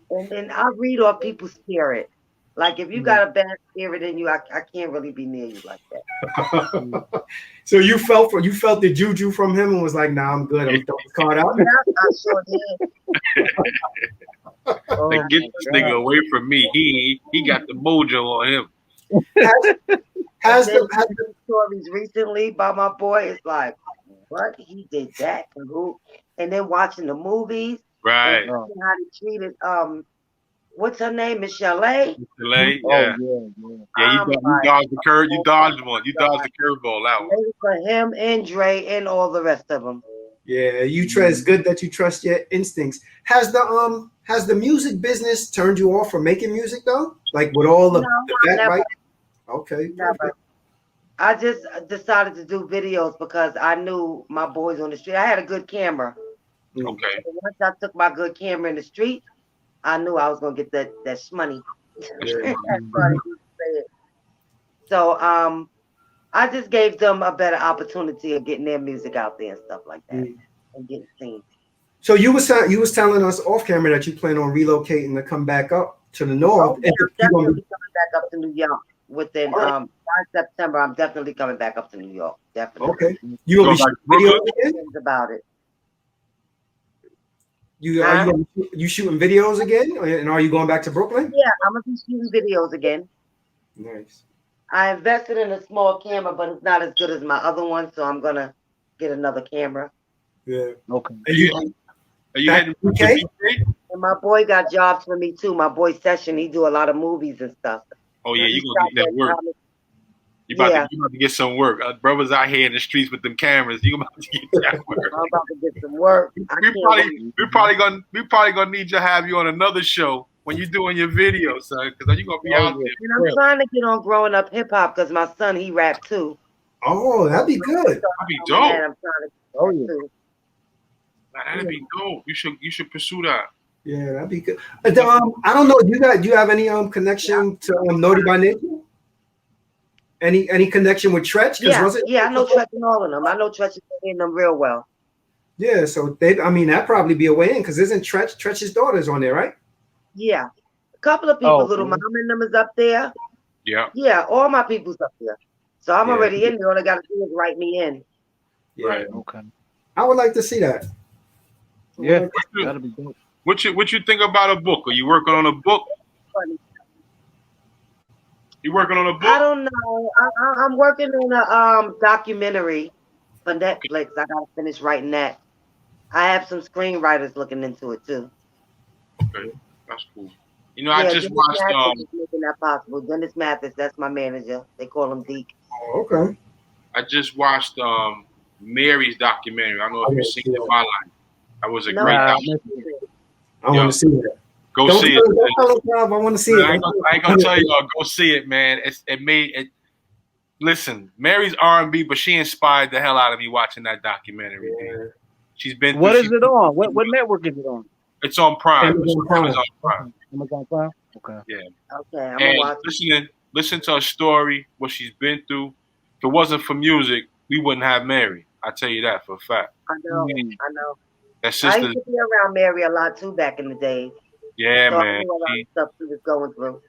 C: And then I read off people's spirit. Like if you got a bad spirit in you, I can't really be near you like that.
A: So you felt the juju from him and was like, "Nah, I'm good. I'm throwing the card out."
C: Yeah, I sure did.
B: Like, get this nigga away from me. He got the mojo on him.
A: Has
C: the
A: the
C: stories recently by my boy? It's like, what he did that and who? And then watching the movies,
B: Right.
C: and seeing how they treated what's her name, Michelle A.
B: Delay, yeah. Yeah, you dodged the curve. You dodged one. You dodged the curveball out.
C: For him and Dre and all the rest of them.
A: Yeah, it's good that you trust your instincts. Has the music business turned you off from making music though? Like with all the backbite? Okay.
C: Never. I just decided to do videos because I knew my boys on the street. I had a good camera.
B: Okay.
C: And once I took my good camera in the street, I knew I was gonna get that shmoney. So I just gave them a better opportunity of getting their music out there and stuff like that, and getting seen.
A: So you was telling us off camera that you plan on relocating to come back up to the north.
C: I'm definitely coming back up to New York within by September. I'm definitely coming back up to New York. Definitely.
A: Okay. You gonna be shooting videos again?
C: About it.
A: You shooting videos again, and are you going back to Brooklyn?
C: Yeah, I'm gonna be shooting videos again.
A: Nice.
C: I invested in a small camera, but it's not as good as my other one, so I'm gonna get another camera.
A: Yeah.
D: Okay.
B: Are you heading to
A: UK?
C: And my boy got jobs for me too. My boy Session, he do a lot of movies and stuff.
B: Oh yeah, you gonna get that work. You about to get some work. Brothers out here in the streets with them cameras. You about to get that work.
C: I'm about to get some work.
B: We probably gonna need to have you on another show when you're doing your videos, son, because you're gonna be out there.
C: And I'm trying to get on Growing Up Hip Hop because my son he rap too.
A: Oh, that'd be good.
B: That'd be dope.
C: I'm trying to
B: That'd be dope. You should pursue that.
A: Yeah, that'd be good. I don't know. Do you have any connection to Naughty by Nature? Any connection with Tretch?
C: Yeah, I know Tretch and all of them. I know Tretch and them real well.
A: Yeah, so that'd probably be a way in because isn't Tretch's daughter's on there, right?
C: Yeah, a couple of people. Little Mom and them is up there.
B: Yeah.
C: Yeah, all my people's up there. So I'm already in there. All I gotta do is write me in.
A: Yeah.
B: Right.
D: Okay.
A: I would like to see that.
D: Yeah, that'll be dope.
B: What you think about a book? Are you working on a book? You working on a book?
C: I don't know. I'm working on a documentary for Netflix. I gotta finish writing that. I have some screenwriters looking into it too.
B: Okay, that's cool. You know, I just
C: Dennis
B: watched
C: Mathis is making that possible. Dennis Mathis, that's my manager. They call him Deke.
A: Oh, okay.
B: I just watched Mary's documentary. I don't know
A: I
B: if you've
A: want to
B: seen
A: see
B: it.
A: that.
B: My Life. That was a
C: No,
B: great
D: Nah,
B: documentary.
A: I
B: Yo,
A: want to see that.
B: go
A: Don't
B: see
A: tell,
B: it.
A: don't tell us, Rob. I want to see it.
B: I ain't gonna tell y'all. Go see it, man. It made it. Listen, Mary's R&B, but she inspired the hell out of me watching that documentary.
A: Yeah.
B: Man. She's been through.
D: what is it on? What network is it on?
B: It's on Prime. It's
A: Amazon
B: on
A: Prime.
B: Amazon Prime.
D: Okay. Amazon Prime. Okay.
B: Yeah.
C: Okay, I'm gonna
B: And
C: watch.
B: listen to her story, what she's been through. If it wasn't for music, we wouldn't have Mary. I tell you that for a fact.
C: I know,
D: Mm.
C: I know.
B: That
C: I
B: sister,
C: used to be around Mary a lot too back in the days,
B: yeah,
C: so I
B: man.
C: knew a lot of stuff she was going through.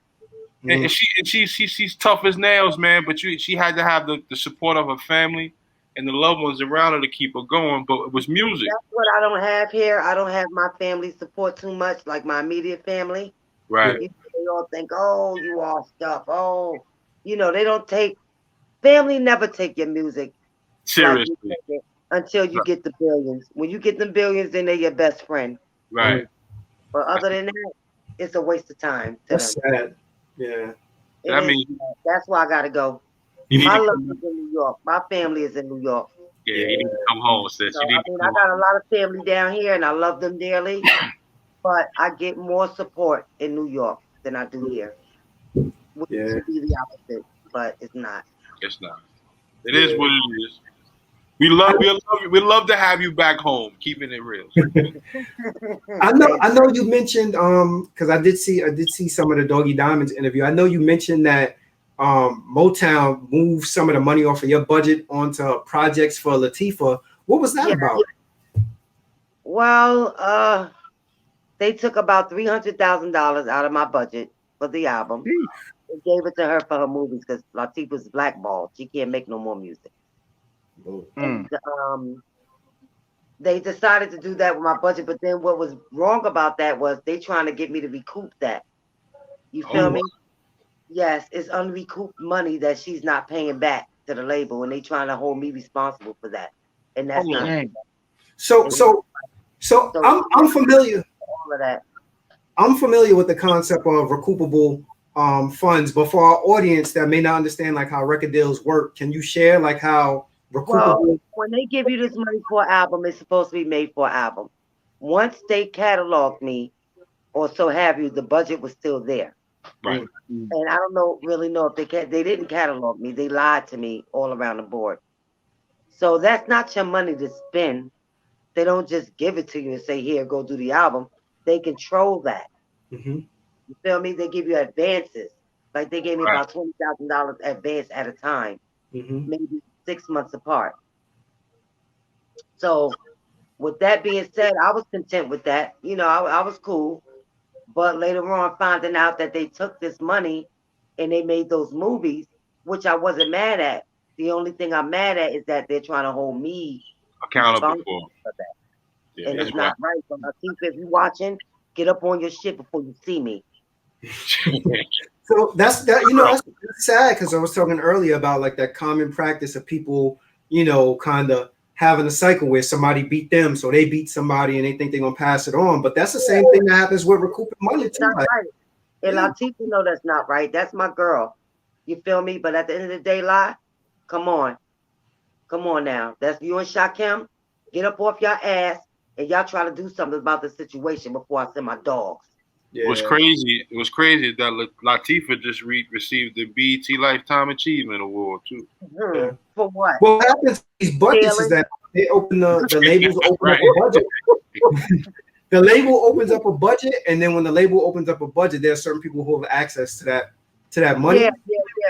B: And she's tough as nails, man. But she had to have the support of her family and the loved ones around her to keep her going. But it was music,
C: That's what I don't have here. I don't have my family support too much, like my immediate family.
B: right?
C: They all think, oh, you all stuff. Oh, they don't take family never take your music like you
B: Seriously,
C: take it until you get the billions. When you get the billions, then they're your best friend.
B: right.
C: But other than that, it's a waste of time to
A: That's
C: them.
A: sad. Yeah.
C: It
B: That
C: is.
B: means
C: That's why I gotta go.
B: you need
C: My
B: to
C: love
B: come.
C: is in New York. My family is in New York.
B: Yeah, you need to come home, sis. You need to
C: I
B: come
C: got a
B: home.
C: lot of family down here, and I love them dearly. But I get more support in New York than I do here, which
A: Yeah.
C: should be the opposite, but it's not.
B: It's not. It is what it is. We love to have you back home. Keeping it real.
A: I know you mentioned because I did see some of the Doggy Diamonds interview. I know you mentioned that Motown moved some of the money off of your budget onto projects for Latifah. What was that about?
C: Well, they took about $300,000 out of my budget for the album and gave it to her for her movies because Latifah's blackballed. She can't make no more music. And they decided to do that with my budget, but then what was wrong about that was they trying to get me to recoup that. You feel me? Yes, it's unrecouped money that she's not paying back to the label, and they trying to hold me responsible for that, and that's not.
A: So I'm familiar.
C: All of that.
A: I'm familiar with the concept of recoupable funds, but for our audience that may not understand like how record deals work, can you share like how recoupable?
C: Well, when they give you this money for an album, it's supposed to be made for an album. Once they cataloged me, or so have you, the budget was still there.
B: Right.
C: And I don't really know if they didn't catalog me. They lied to me all around the board. So that's not your money to spend. They don't just give it to you and say, here, go do the album. They control that. You feel me? They give you advances. Like they gave me about $20,000 advance at a time, maybe 6 months apart. So with that being said, I was content with that. I was cool. But later on, finding out that they took this money and they made those movies, which I wasn't mad at. The only thing I'm mad at is that they're trying to hold me
B: accountable
C: for that.
B: Yeah,
C: and it's not right. So Latifah, if you're watching, get up on your shit before you see me.
A: So that's sad because I was talking earlier about like that common practice of people, kind of having a cycle where somebody beat them, so they beat somebody and they think they're gonna pass it on. But that's the same thing that happens with recouping money too.
C: Not right. And Latifah know that's not right. That's my girl. You feel me? But at the end of the day, come on now. That's you and Shakim. Get up off your ass and y'all try to do something about the situation before I send my dogs.
B: It was crazy that Latifah just received the BET Lifetime Achievement Award too.
C: For what?
A: Well, what happens to these budgets is that they open the labels open up a budget. The label opens up a budget, and then when the label opens up a budget, there are certain people who have access to that money.
C: Yeah.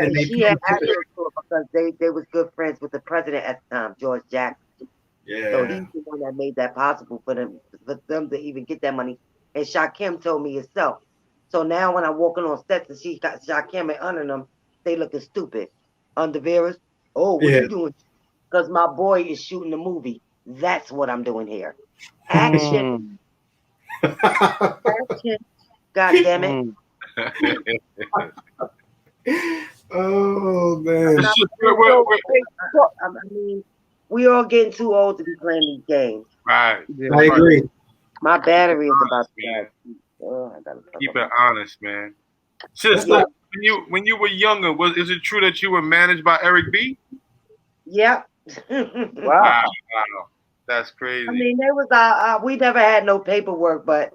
A: And
C: she had access to it because they was good friends with the president at the time, George Jackson.
A: Yeah.
C: So he's the one that made that possible for them to even get that money. And Shakim told me himself. So now when I'm walking on sets and she got Shakim and under them, they looking stupid. Under Vera's, what you doing? Because my boy is shooting the movie. That's what I'm doing here. Action. Action. God damn it.
A: Oh man.
C: I mean, we all getting too old to be playing these games.
B: Right.
D: Yeah.
A: I agree.
C: My battery is about to
B: Man.
C: die. Oh, I gotta
B: Keep it honest, man. Sister,
C: Yeah.
B: when you were younger, is it true that you were managed by Eric B?
C: Yep.
D: Wow.
B: Wow. That's crazy.
C: I mean, there was we never had no paperwork, but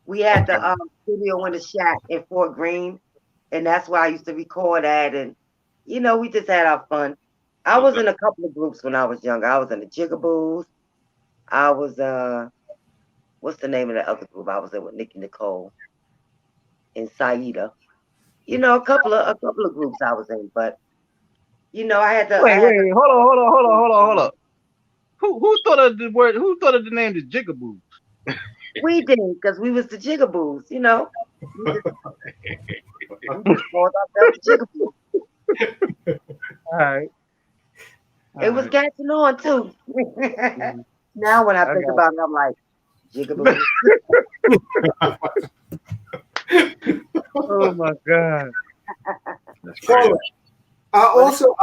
C: we had the studio in the shack in Fort Greene, and that's where I used to record at, and we just had our fun. I was in a couple of groups when I was younger. I was in the Jigaboos. I was what's the name of the other group? I was in with Nikki Nicole and Saida. A couple of groups I was in, but I had to.
D: Wait. Hold on. Who thought of the word? Who thought of the name the Jigaboo?
C: We did because we was the Jigaboos. We just called ourselves the Jigaboos.
D: All right.
C: It was catching on too. Now when I think about it, I'm like, Jigaboo.
D: Oh my God.
B: That's crazy.
A: I also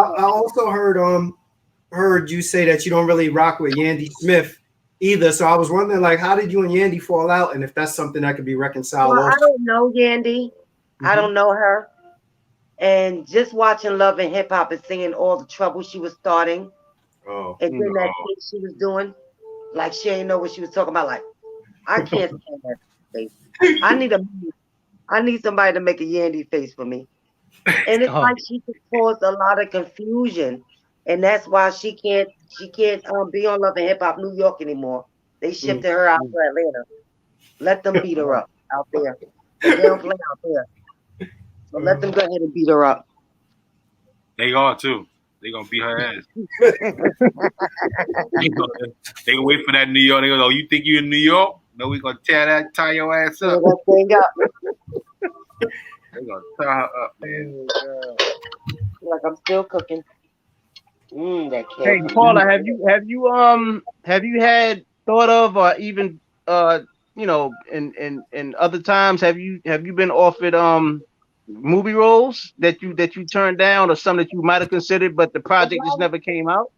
A: heard you say that you don't really rock with Yandy Smith either. So I was wondering, like, how did you and Yandy fall out, and if that's something that could be reconciled?
C: Well, I don't know Yandy. I don't know her. And just watching Love and Hip Hop and seeing all the trouble she was starting, and then that thing she was doing, like she ain't know what she was talking about. Like, I can't stand that face. I need somebody to make a Yandy face for me. And it's like she just caused a lot of confusion, and that's why she can't be on Love and Hip Hop New York anymore. They shifted her out to Atlanta. Let them beat her up out there. They don't play out there, so let them go ahead and beat her up.
B: They are too. They gonna beat her ass. they gonna wait for that New York. They go, oh, you think you in New York? No, we gonna tie your ass up.
C: They're
B: gonna tie her up, man.
C: Like I'm still cooking. That kid.
D: Hey Paula, have you had thought of, or even in other times, have you been offered movie roles that you turned down, or some that you might have considered but the project just never came out?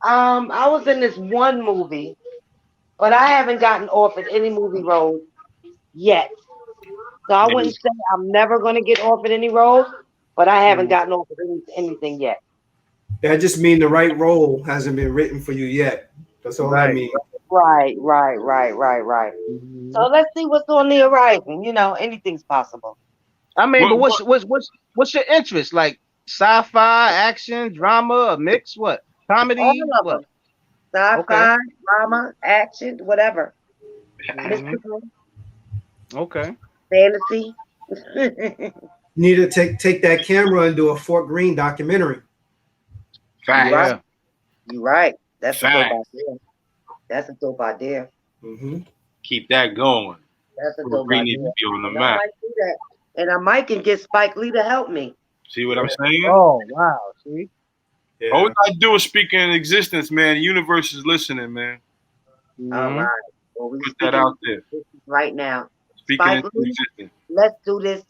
C: I was in this one movie, but I haven't gotten offered any movie roles yet. So I wouldn't say I'm never going to get offered any roles, but I haven't gotten offered anything yet.
A: That just means the right role hasn't been written for you yet. That's all I mean.
C: Right. So let's see what's on the horizon. Anything's possible.
D: I mean, but what's your interest? Like sci-fi, action, drama, a mix? What? Comedy?
C: All of
D: what?
C: them. Sci-fi, drama, action, whatever.
D: Mystical. Okay.
C: Fantasy.
A: You need to take that camera and do a Fort Greene documentary.
B: Fact.
C: You're right. That's a dope idea. That's a dope idea.
B: Keep that going.
C: That's a dope idea.
B: To be on the
C: I
B: map.
C: might do that. And I might can get Spike Lee to help me.
B: See what I'm saying?
D: Oh wow! See.
A: Yeah.
B: All we gotta do is speak in existence, man. The universe is listening, man.
C: All right. Well,
B: put that out there
C: right now.
B: Speaking
C: Spike
B: in
C: Lee,
B: existence.
C: let's do this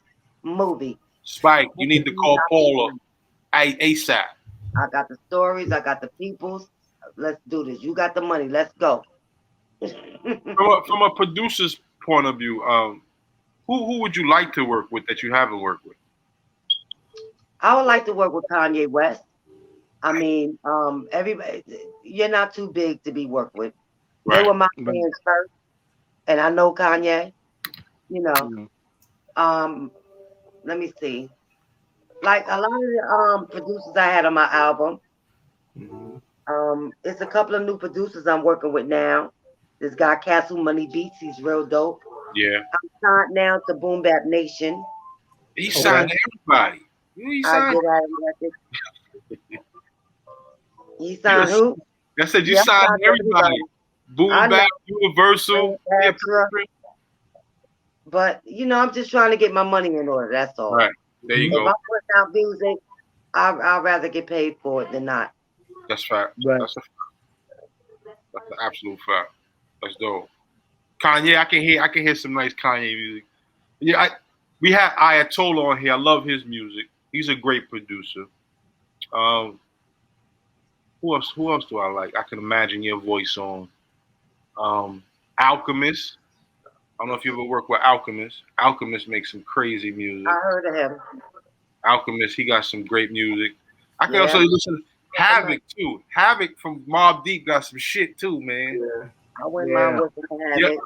C: movie.
B: Spike, you need to call Paula ASAP.
C: I got the stories. I got the peoples. Let's do this. You got the money. Let's go.
B: From a producer's point of view, who would you like to work with that you haven't worked with?
C: I would like to work with Kanye West. I mean, everybody, you're not too big to be worked with. They were my fans first, and I know Kanye. Let me see. Like a lot of the producers I had on my album. It's a couple of new producers I'm working with now. This guy Castle Money Beats, he's real dope.
B: Yeah.
C: I'm signed now to Boom Bap Nation.
B: He signed everybody. He signed.
C: He signed who?
B: I said you signed everybody. Boom Bap, Universal.
C: But I'm just trying to get my money in order. That's all.
B: Right. There you go.
C: If I'm putting out music, I'd rather get paid for it than not.
B: That's fact.
D: Right.
B: That's an absolute fact. That's dope. Kanye, I can hear some nice Kanye music. Yeah, we had Ayatollah on here. I love his music. He's a great producer. Who else? Who else do I like? I can imagine your voice on. Alchemist. I don't know if you ever work with Alchemist. Alchemist makes some crazy music.
C: I heard of him.
B: Alchemist, he got some great music. I can
C: Yeah.
B: also listen to Havoc too. Havoc from Mobb Deep got some shit too, man.
A: Yeah.
C: I wouldn't mind working to have it.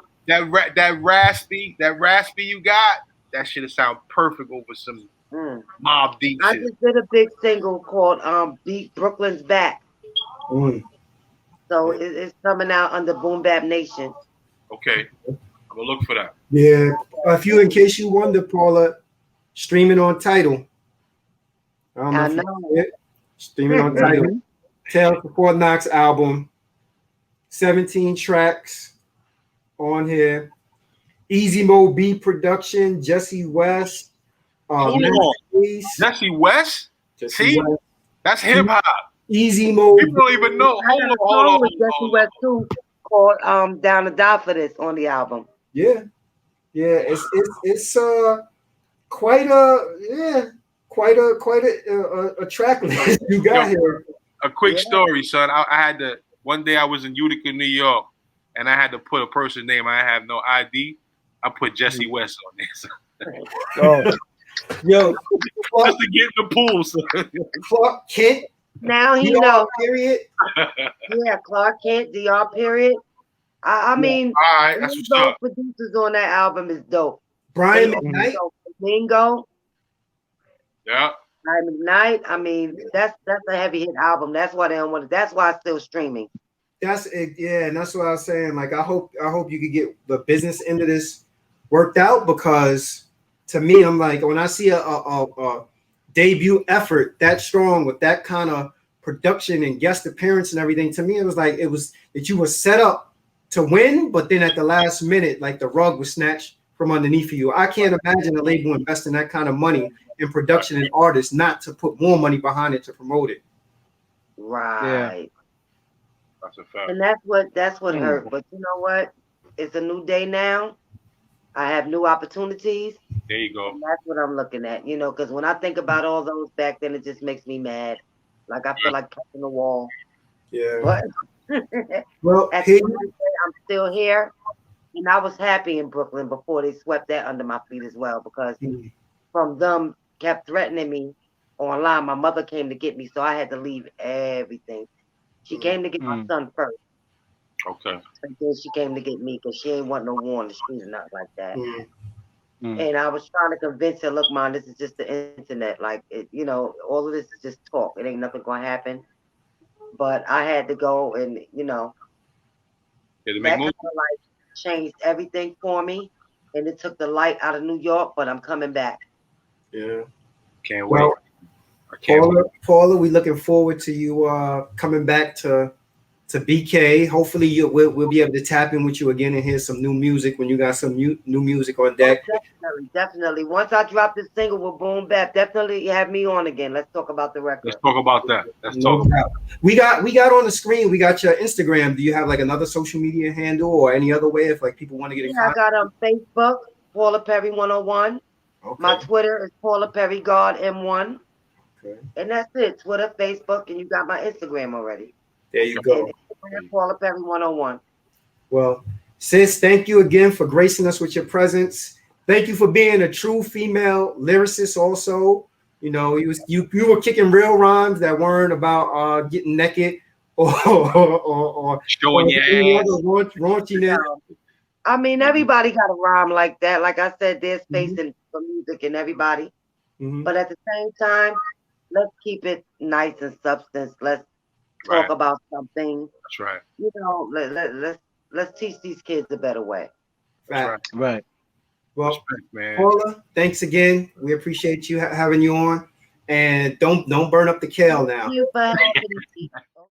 B: That raspy you got, that shit sound perfect over some Mobb Deep
C: I
B: shit.
C: just did a big single called Beat Brooklyn's Back. So it's coming out under Boom Bap Nation.
B: Okay. I'm gonna look for that.
A: Yeah. In case you wonder, Paula, streaming on Tidal. I don't know
C: I
A: if
C: know.
A: you it. Streaming on Tidal. Tales from Fort Knox album. 17 tracks on here. Easy Mo B production, Jesse West.
B: Hold on. Jesse West? See?
A: West.
B: That's hip hop.
A: Easy Mo.
B: People don't even know. Hold on.
C: Jesse West too, called Down to Die for This on the album.
A: Yeah. Yeah, it's quite a track list you got here.
B: A quick story, son. I had to one day I was in Utica, New York, and I had to put a person's name. I have no ID. I put Jesse West on there.
A: Yo,
B: just to get in the pool, son.
A: Clark Kent.
C: Now he
A: DR
C: knows.
A: Period.
C: Yeah, Clark Kent, DR Period. I mean,
B: all right, that's what's up.
C: Producers on that album is dope.
A: Brian McKnight.
C: Bingo.
B: Yeah.
C: Brian McKnight. I mean, that's a heavy hit album. That's why they don't want it. That's why it's still streaming.
A: That's it. Yeah, and that's what I was saying. Like, I hope you could get the business end of this worked out, because to me, I'm like, when I see a debut effort that strong with that kind of production and guest appearance and everything, to me, it was that you were set up to win, but then at the last minute, like, the rug was snatched from underneath you. I can't imagine a label investing that kind of money in production and artists not to put more money behind it to promote it.
C: Right. Yeah.
B: That's a fact.
C: And that's what hurt. But you know what? It's a new day now. I have new opportunities.
B: There you go.
C: And that's what I'm looking at, because when I think about all those back then, it just makes me mad. Like, I feel like catching the wall.
A: Yeah.
C: But
A: well,
C: at the end of the day, I'm still here. And I was happy in Brooklyn before they swept that under my feet as well, because from them kept threatening me online. My mother came to get me, so I had to leave everything. She came to get my son first.
B: Okay.
C: And then she came to get me, because she ain't want no war on the street or nothing like that. And I was trying to convince her, look, Mom, this is just the internet. Like, all of this is just talk. It ain't nothing going to happen. But I had to go and, that kind of changed everything for me. And it took the light out of New York, but I'm coming back.
A: Yeah.
B: Can't wait.
A: Paula, we looking forward to you coming back to BK. Hopefully we'll be able to tap in with you again and hear some new music when you got some new music on deck.
C: Definitely. Once I drop this single with Boom Bap, definitely have me on again. Let's talk about the record.
B: Let's talk about that. Let's talk.
A: We got on the screen. We got your Instagram. Do you have like another social media handle or any other way if like people want to get in contact?
C: I got Facebook, Paula Perry 101. Okay. My Twitter is Paula Perry God M1. Okay. And that's it. Twitter, Facebook, and you got my Instagram already.
A: There you go.
C: Paula Perry 101.
A: Well, sis, thank you again for gracing us with your presence. Thank you for being a true female lyricist. Also, you were kicking real rhymes that weren't about getting naked or
B: showing your ass.
A: Raunchiness.
C: I mean, everybody got a rhyme like that. Like I said, there's space for music and everybody. But at the same time, let's keep it nice and substance. Let's talk about something.
B: That's right.
C: Let's teach these kids a better way.
A: Right. Well, respect, man. Paula, thanks again. We appreciate you having you on, and don't burn up the kale now.
C: Thank you for having me.